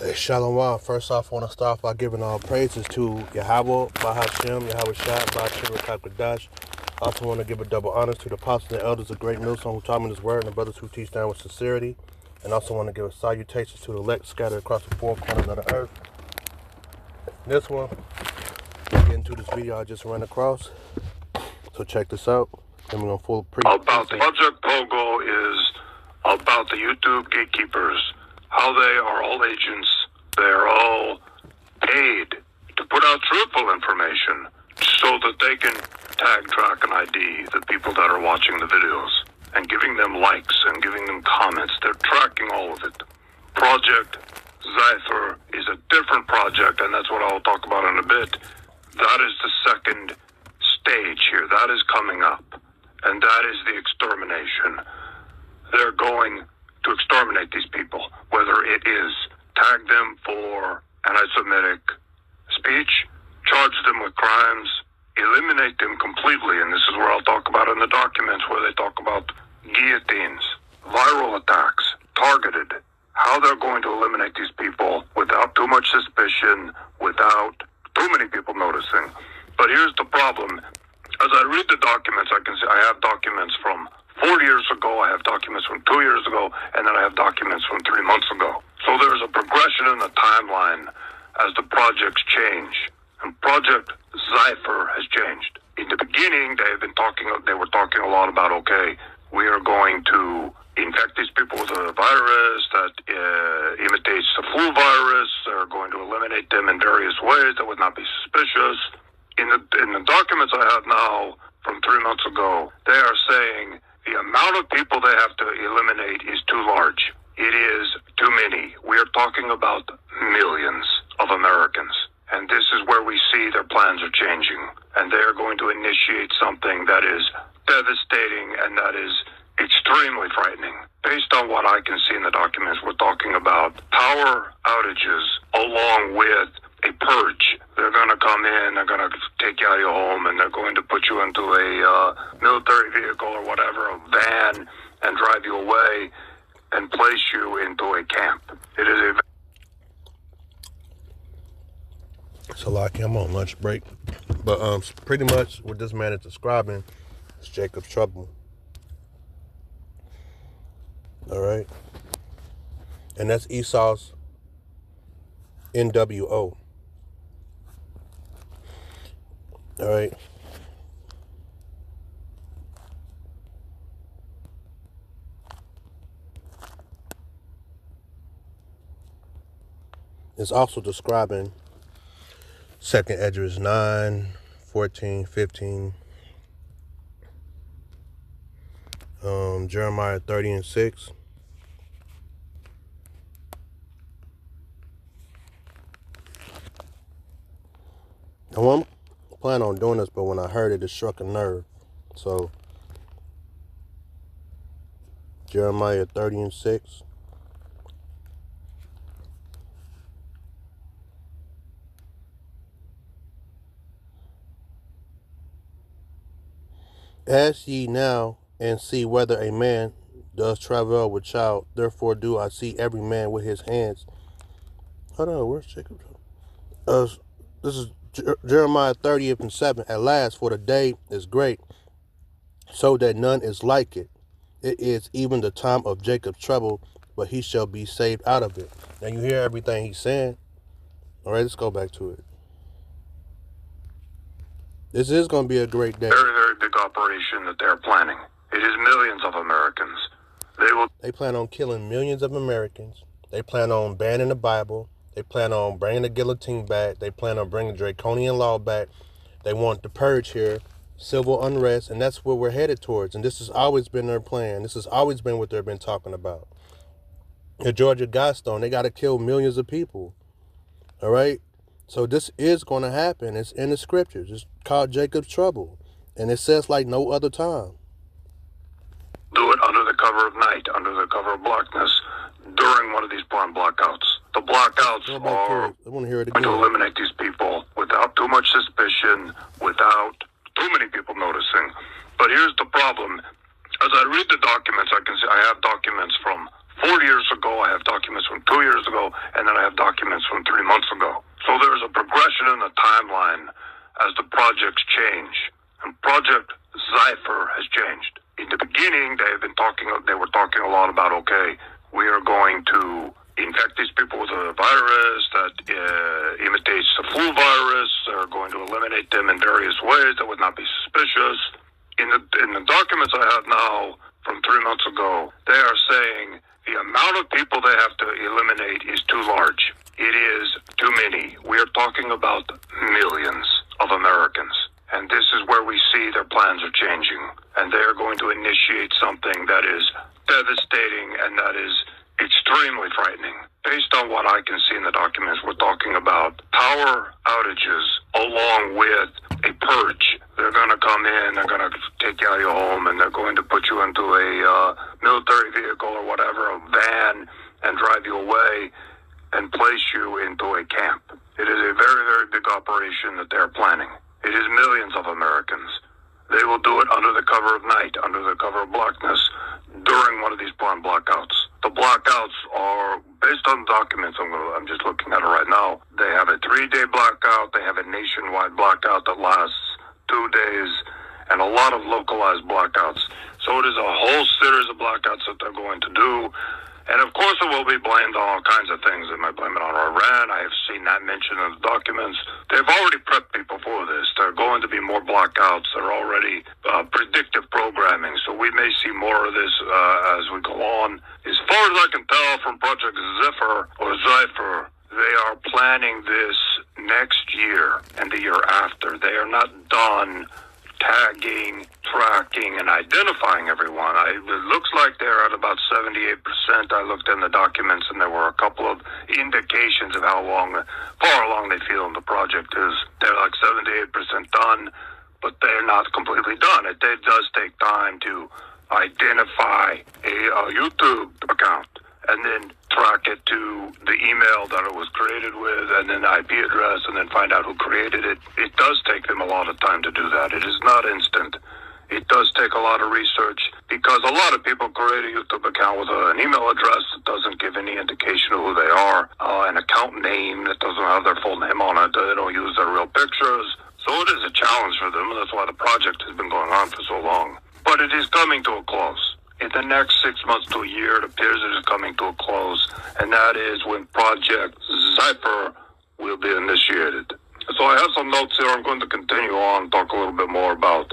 Hey, Shalom. First off, I want to start by giving all praises to Yahweh, Bahashem, Yahweh Shai, Bahashem, Kakadash. I also want to give a double honors to the apostles and elders of Great Millstone who taught me this word and the brothers who teach down with sincerity. And also want to give a salutations to the elect scattered across the four corners of the earth. This one, getting to this video I just ran across. So check this out. Then we're going to full About the Project Pogo is about the YouTube gatekeepers. How they are all agents. They're all paid to put out truthful information so that they can tag, track, and ID the people that are watching the videos and giving them likes and giving them comments. They're tracking all of it. Project Zypher is a different project, and that's what I'll talk about in a bit. That is the second stage here. That is coming up, and that is the extermination. They're going to exterminate these people, whether it is tag them for anti-Semitic speech, charge them with crimes, eliminate them completely, and this is where I'll talk about in the documents where they talk about guillotines, viral attacks, targeted, how they're going to eliminate these people without too much suspicion, without too many people noticing. But here's the problem. As I read the documents, I can see I have documents from 4 years ago, I have documents from 2 years ago, and then I have documents from 3 months ago. So there's a progression in the timeline as the projects change. And Project Zypher has changed. In the beginning, they were talking a lot about, okay, we are going to infect these people with a virus that imitates the flu virus. They're going to eliminate them in various ways that would not be suspicious. In the documents I have now from 3 months ago, they are saying the amount of people they have to eliminate is too large. It is too many. We are talking about millions of Americans. And this is where we see their plans are changing. And they are going to initiate something that is devastating and that is extremely frightening. Based on what I can see in the documents, we're talking about power outages along with a purge. They're going to come in, they're going to take you out of your home, and they're going to put you into a military vehicle or whatever, a van, and drive you away and place you into a camp. It is a... So like I'm on lunch break. But pretty much what this man is describing is Jacob's trouble. Alright? And that's Esau's NWO. Alright? It's also describing 2nd Esdras 9, 14, 15, Jeremiah 30 and 6. I wasn't planning on doing this, but when I heard it, it struck a nerve. So, Jeremiah 30 and 6. Ask ye now, and see whether a man does travail with child. Therefore do I see every man with his hands. Hold on, where's Jacob? This is Jeremiah 30 and 7. At last, for the day is great, so that none is like it. It is even the time of Jacob's trouble, but he shall be saved out of it. Now you hear everything he's saying. All right, let's go back to it. This is going to be a great day. Very, very big operation that they're planning. It is millions of Americans. They plan on killing millions of Americans. They plan on banning the Bible. They plan on bringing the guillotine back. They plan on bringing draconian law back. They want the purge here, civil unrest, and that's where we're headed towards. And this has always been their plan. This has always been what they've been talking about. The Georgia Guidestone, they got to kill millions of people. All right? So this is going to happen. It's in the scriptures. It's called Jacob's trouble. And it says like no other time. Do it under the cover of night, under the cover of blackness, during one of these planned blackouts. The blackouts are I want to hear it again. to eliminate these people without too much suspicion, without too many people noticing. But here's the problem. As I read the documents, I can see I have documents from 4 years ago, I have documents from 2 years ago, and then I have documents from 3 months ago. So there's a progression in the timeline as the projects change. And Project Zypher has changed. In the beginning, they were talking a lot about, okay, we are going to infect these people with a virus that imitates the flu virus. They're going to eliminate them in various ways that would not be suspicious. In the documents I have now from 3 months ago, they are saying the amount of people they have to eliminate is too large. It is too many. We are talking about millions of Americans. And this is where we see their plans are changing. And they're going to initiate something that is devastating and that is extremely frightening. Based on what I can see in the documents, we're talking about power outages along with a purge. They're going to come in, they're going to take you out of your home, and they're going to put you into a military vehicle or whatever, a van, and drive you away and place you into a camp. It is a very, very big operation that they're planning. It is millions of Americans. They will do it under the cover of night, under the cover of blackness, during one of these planned blackouts. The blackouts are based on documents. I'm just looking at it right now. They have a 3-day blackout. They have a nationwide blackout that lasts 2 days, and a lot of localized blackouts. So it is a whole series of blackouts that they're going to do. And of course it will be blamed on all kinds of things. They might blame it on Iran. I have seen that mentioned in the documents. They've already prepped people for this. There are going to be more blackouts. They're already predictive programming. So we may see more of this as we go on. As far as I can tell from Project Zypher, they are planning this next year and the year after. They are not done tagging, tracking, and identifying everyone. It looks like they're at about 78%. I looked in the documents, and there were a couple of indications of far along they feel in the project is. They're like 78% done, but they're not completely done. It does take time to identify a YouTube account and then track it to the email that it was created with, and then IP address, and then find out who created it. It does take them a lot of time to do that. It is not instant. It does take a lot of research because a lot of people create a YouTube account with an email address that doesn't give any indication of who they are, an account name that doesn't have their full name on it. They don't use their real pictures. So it is a challenge for them, and that's why the project has been going on for so long. But it is coming to a close. In the next 6 months to a year, it appears it is coming to a close, and that is when Project Zypher will be initiated. So I have some notes here. I'm going to continue on, talk a little bit more about,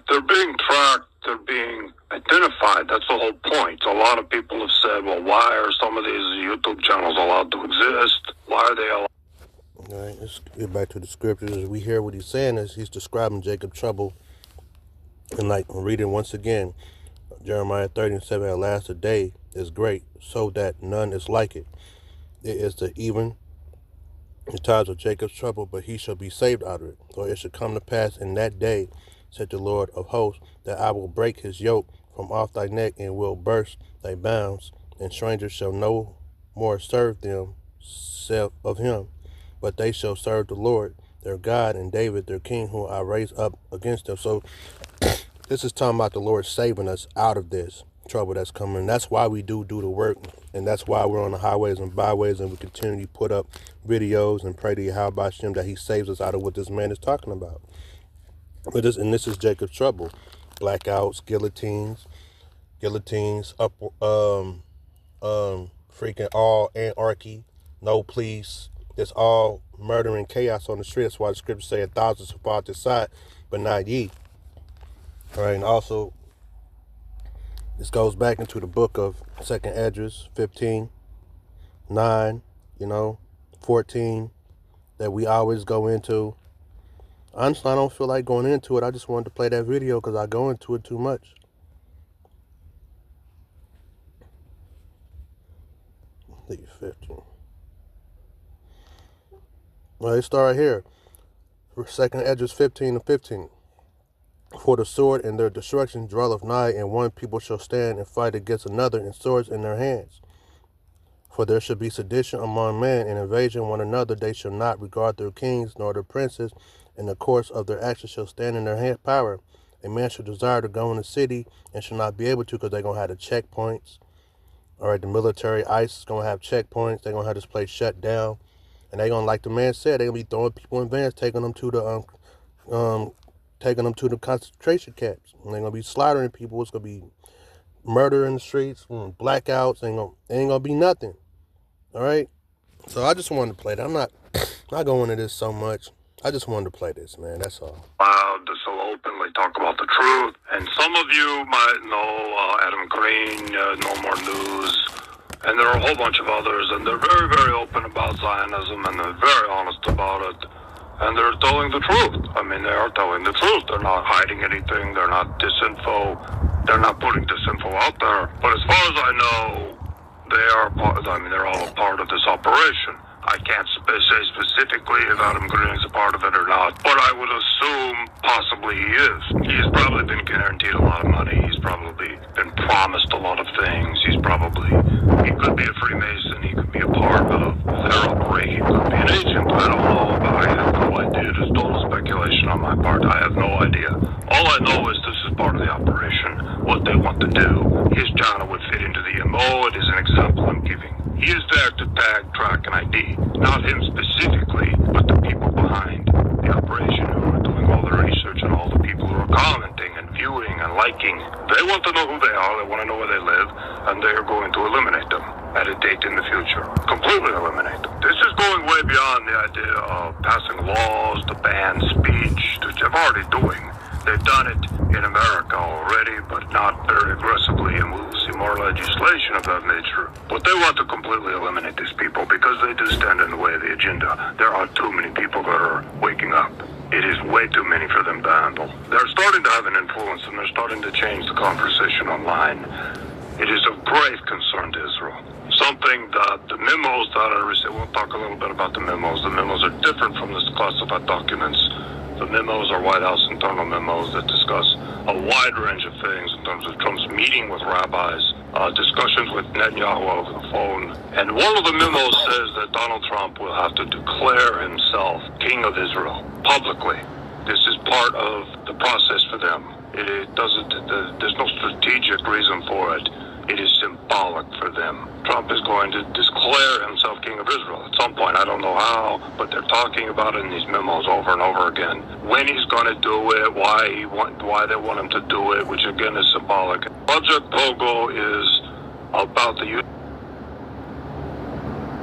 they're being tracked, they're being identified. That's the whole point. A lot of people have said, well, why are some of these YouTube channels allowed to exist? Why are they allowed? All right, let's get back to the scriptures. We hear what he's saying is he's describing Jacob's trouble. And I'm reading once again, Jeremiah 30:7, at last the day is great, so that none is like it. It is the times of Jacob's trouble, but he shall be saved out of it. For it shall come to pass in that day, said the Lord of hosts, that I will break his yoke from off thy neck, and will burst thy bounds, and strangers shall no more serve them of him, but they shall serve the Lord their God, and David their king, whom I raise up against them. So this is talking about the Lord saving us out of this trouble that's coming. That's why we do the work, and that's why we're on the highways and byways, and we continue to put up videos and pray to Yahweh Hashem that he saves us out of what this man is talking about. This is Jacob's trouble. Blackouts, guillotines, freaking all anarchy, no police. It's all murder and chaos on the street. That's why the scriptures say 1,000 shall fall at this side, but not ye. All right, and also, this goes back into the book of 2nd Esdras 15:9, 14, that we always go into. Honestly, I don't feel like going into it. I just wanted to play that video because I go into it too much. Leave 15. Well, let's start right here. 2nd Esdras 15:15. For the sword and their destruction dwelleth nigh, and one people shall stand and fight against another, and swords in their hands. For there shall be sedition among men, and invasion one another. They shall not regard their kings nor their princes, and the course of their actions shall stand in their hand power. A man shall desire to go in the city, and shall not be able to, because they're going to have the checkpoints. All right, the military, ICE is going to have checkpoints. They're going to have this place shut down. And they're going to, like the man said, they're going to be throwing people in vans, taking them to the concentration camps. And they're going to be slaughtering people. It's going to be murder in the streets, blackouts. Ain't gonna be nothing. All right. So I just wanted to play that. I'm not going into this so much. I just wanted to play this, man. That's all. Allowed to so openly talk about the truth. And some of you might know Adam Green, No More News, and there are a whole bunch of others, and they're very, very open about Zionism, and they're very honest about it. And they're telling the truth. I mean, they are telling the truth. They're not hiding anything. They're not disinfo. They're not putting disinfo out there. But as far as I know, they're all a part of this operation. I can't say specifically if Adam Green is a part of it or not, but I would assume possibly he is. He's probably been guaranteed a lot of money. He's probably been promised a lot of things. He could be a Freemason. He could be a part of their operation. He could be an agent. I don't know, but I have no idea. It is total speculation on my part. I have no idea. All I know is this is part of the operation, what they want to do. His channel would fit into the MO. It is an example I'm giving. He is there to tag, track, and ID. Not him specifically, but the people behind the operation who are doing all the research and all the people who are commenting and viewing and liking. They want to know who they are, they want to know where they live, and they are going to eliminate them at a date in the future. Completely eliminate them. This is going way beyond the idea of passing laws to ban speech, which they're already doing. They've done it in America already, but not very aggressively, and we'll see more legislation of that nature. But they want to completely eliminate these people because they do stand in the way of the agenda. There are too many people that are waking up. It is way too many for them to handle. They're starting to have an influence, and they're starting to change the conversation online. It is of grave concern to Israel. Something that the memos that I received, we'll talk a little bit about the memos. The memos are different from the classified documents. The memos are White House internal memos that discuss a wide range of things in terms of Trump's meeting with rabbis, discussions with Netanyahu over the phone. And one of the memos says that Donald Trump will have to declare himself king of Israel publicly. This is part of the process for them. There's no strategic reason for it. It is symbolic for them. Trump is going to declare himself king of Israel at some point. I don't know how, but they're talking about it in these memos over and over again. When he's going to do it, why they want him to do it, which again is symbolic. Project Pogo is about the